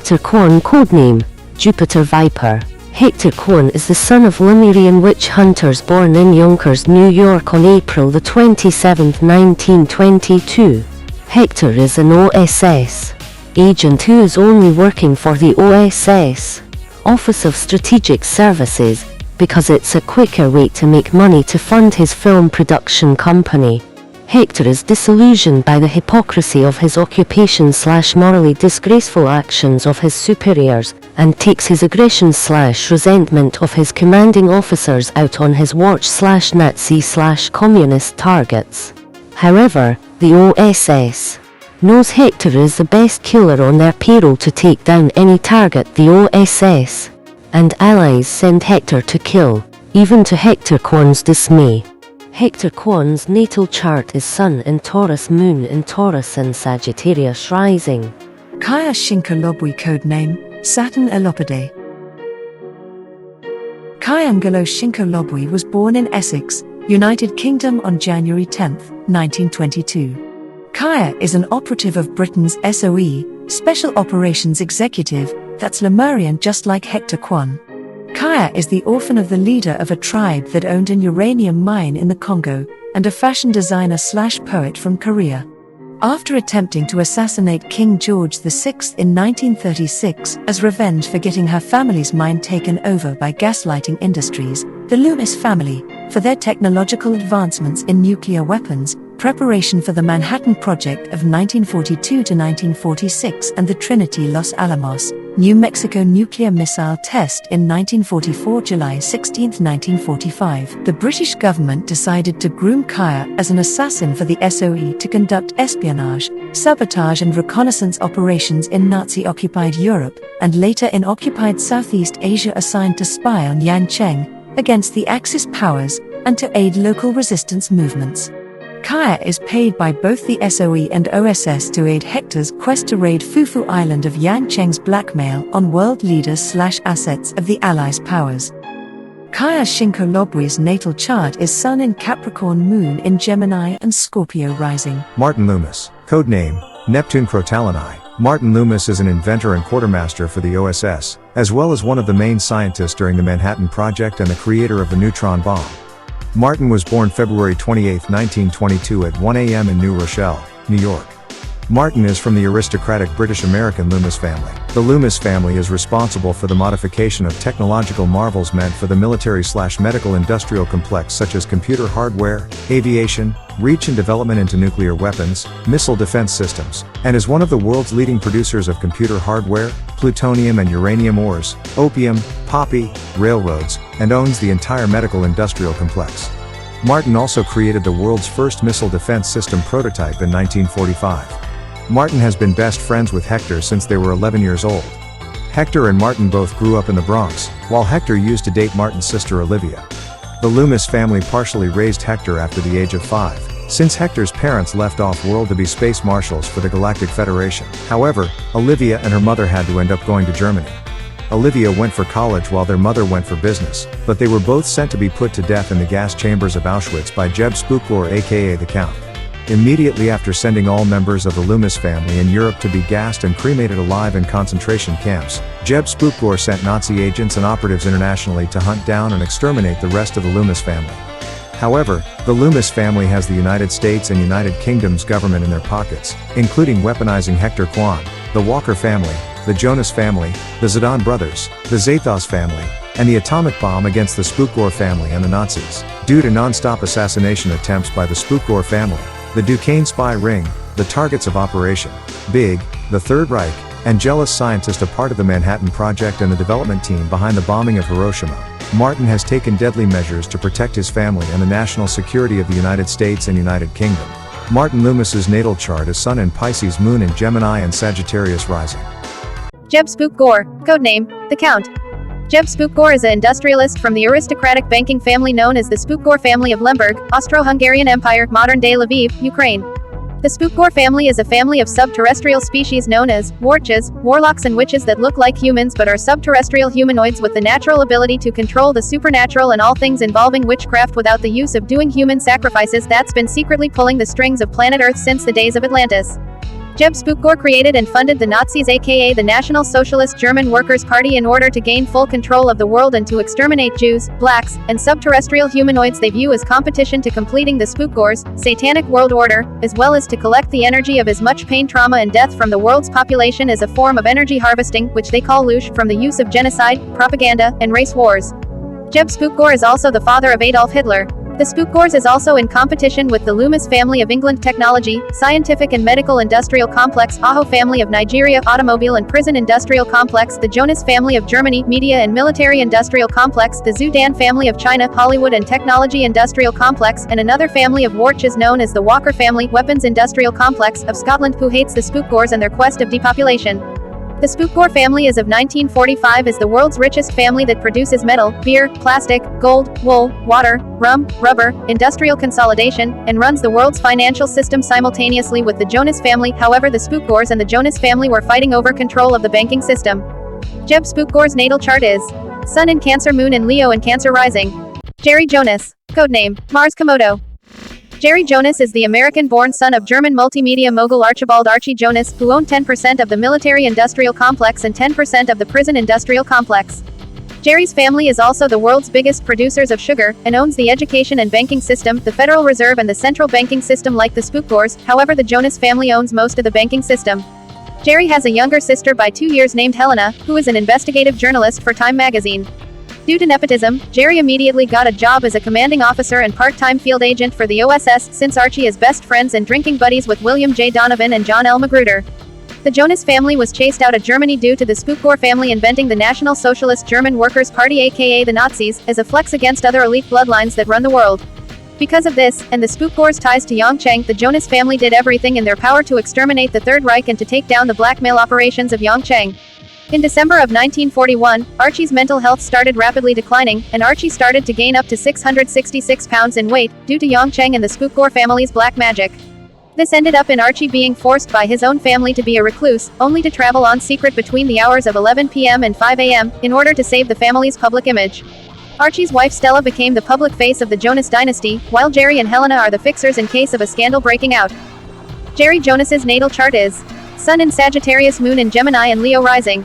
Hector Quon, codename Jupiter Viper. Hector Quon is the son of Lemurian witch hunters born in Yonkers, New York on April 27, 1922. Hector is an OSS agent who is only working for the OSS Office of Strategic Services because it's a quicker way to make money to fund his film production company. Hector is disillusioned by the hypocrisy of his occupation/morally disgraceful actions of his superiors, and takes his aggression/resentment of his commanding officers out on his watch/Nazi/communist targets. However, the OSS knows Hector is the best killer on their payroll to take down any target the OSS and allies send Hector to kill, even to Hector Quon's dismay. Hector Quon's natal chart is Sun in Taurus, Moon in Taurus and Sagittarius rising. Kaya Shinkolobwe, codename Saturn Elopide. Kayangelo Shinkolobwe was born in Essex, United Kingdom on January 10, 1922. Kaya is an operative of Britain's SOE, Special Operations Executive, that's Lemurian just like Hector Quon. Kaya is the orphan of the leader of a tribe that owned an uranium mine in the Congo, and a fashion designer/poet from Korea. After attempting to assassinate King George VI in 1936 as revenge for getting her family's mine taken over by gaslighting industries, the Loomis family, for their technological advancements in nuclear weapons, preparation for the Manhattan Project of 1942 to 1946 and the Trinity Los Alamos, New Mexico nuclear missile test in 1944, July 16, 1945, the British government decided to groom Kaya as an assassin for the SOE to conduct espionage, sabotage and reconnaissance operations in Nazi-occupied Europe, and later in occupied Southeast Asia, assigned to spy on Yancheng against the Axis powers and to aid local resistance movements. Kaya is paid by both the SOE and OSS to aid Hector's quest to raid Fufu Island of Yancheng's blackmail on world leaders/assets of the Allies' powers. Kaya Shinkolobwe's natal chart is Sun in Capricorn, Moon in Gemini and Scorpio rising. Martin Loomis, codename Neptune Crotalini. Martin Loomis is an inventor and quartermaster for the OSS, as well as one of the main scientists during the Manhattan Project and the creator of the neutron bomb. Martin was born February 28, 1922 at 1 a.m. in New Rochelle, New York. Martin is from the aristocratic British-American Loomis family. The Loomis family is responsible for the modification of technological marvels meant for the military/medical industrial complex, such as computer hardware, aviation, reach and development into nuclear weapons, missile defense systems, and is one of the world's leading producers of computer hardware, plutonium and uranium ores, opium, poppy, railroads, and owns the entire medical industrial complex. Martin also created the world's first missile defense system prototype in 1945. Martin has been best friends with Hector since they were 11 years old. Hector and Martin both grew up in the Bronx, while Hector used to date Martin's sister Olivia. The Loomis family partially raised Hector after the age of 5, since Hector's parents left off-world to be space marshals for the Galactic Federation. However, Olivia and her mother had to end up going to Germany. Olivia went for college while their mother went for business, but they were both sent to be put to death in the gas chambers of Auschwitz by Jeb Spookgor, aka the Count. Immediately after sending all members of the Loomis family in Europe to be gassed and cremated alive in concentration camps, Jeb Spookgor sent Nazi agents and operatives internationally to hunt down and exterminate the rest of the Loomis family. However, the Loomis family has the United States and United Kingdom's government in their pockets, including weaponizing Hector Quon, the Walker family, the Jonas family, the Zidane brothers, the Zathos family, and the atomic bomb against the Spookgor family and the Nazis. Due to non-stop assassination attempts by the Spookgor family, the Duquesne spy ring, the targets of Operation Big, the Third Reich, and jealous scientist a part of the Manhattan Project and the development team behind the bombing of Hiroshima, Martin has taken deadly measures to protect his family and the national security of the United States and United Kingdom. Martin Loomis's natal chart is Sun in Pisces, Moon in Gemini and Sagittarius rising. Jeb Spookgor, codename the Count. Jeb Spookgor is an industrialist from the aristocratic banking family known as the Spookgor family of Lemberg, Austro-Hungarian Empire, modern-day Lviv, Ukraine. The Spookgor family is a family of subterrestrial species known as warches, warlocks and witches that look like humans but are subterrestrial humanoids with the natural ability to control the supernatural and all things involving witchcraft without the use of doing human sacrifices. That's been secretly pulling the strings of planet Earth since the days of Atlantis. Jeb Spookgore created and funded the Nazis, aka the National Socialist German Workers' Party, in order to gain full control of the world and to exterminate Jews, blacks, and subterrestrial humanoids they view as competition to completing the Spookgore's satanic world order, as well as to collect the energy of as much pain, trauma, and death from the world's population as a form of energy harvesting, which they call loosh, from the use of genocide, propaganda, and race wars. Jeb Spookgore is also the father of Adolf Hitler. The Spookgores is also in competition with the Loomis family of England technology, scientific and medical industrial complex, Aho family of Nigeria, automobile and prison industrial complex, the Jonas family of Germany, media and military industrial complex, the Zhu Dan family of China, Hollywood and technology industrial complex, and another family of Warches known as the Walker family, weapons industrial complex, of Scotland, who hates the Spookgores and their quest of depopulation. The Spookgore family is of 1945 is the world's richest family that produces metal, beer, plastic, gold, wool, water, rum, rubber, industrial consolidation, and runs the world's financial system simultaneously with the Jonas family. However, the Spookgores and the Jonas family were fighting over control of the banking system. Jeb Spookgore's natal chart is Sun in Cancer, Moon in Leo and Cancer rising. Jerry Jonas. Codename Mars Komodo. Jerry Jonas is the American-born son of German multimedia mogul Archibald Archie Jonas, who owned 10% of the military-industrial complex and 10% of the prison-industrial complex. Jerry's family is also the world's biggest producers of sugar, and owns the education and banking system, the Federal Reserve and the central banking system like the Spookgores. However, the Jonas family owns most of the banking system. Jerry has a younger sister by 2 years named Helena, who is an investigative journalist for Time magazine. Due to nepotism, Jerry immediately got a job as a commanding officer and part-time field agent for the OSS, since Archie is best friends and drinking buddies with William J. Donovan and John L. Magruder. The Jonas family was chased out of Germany due to the Spookgore family inventing the National Socialist German Workers' Party, aka the Nazis, as a flex against other elite bloodlines that run the world. Because of this, and the Spookgore's ties to Yongcheng, the Jonas family did everything in their power to exterminate the Third Reich and to take down the blackmail operations of Yongcheng. In December of 1941, Archie's mental health started rapidly declining, and Archie started to gain up to 666 pounds in weight, due to Yongcheng and the Spookgore family's black magic. This ended up in Archie being forced by his own family to be a recluse, only to travel on secret between the hours of 11 p.m. and 5 a.m., in order to save the family's public image. Archie's wife Stella became the public face of the Jonas dynasty, while Jerry and Helena are the fixers in case of a scandal breaking out. Jerry Jonas's natal chart is Sun in Sagittarius, Moon in Gemini and Leo rising.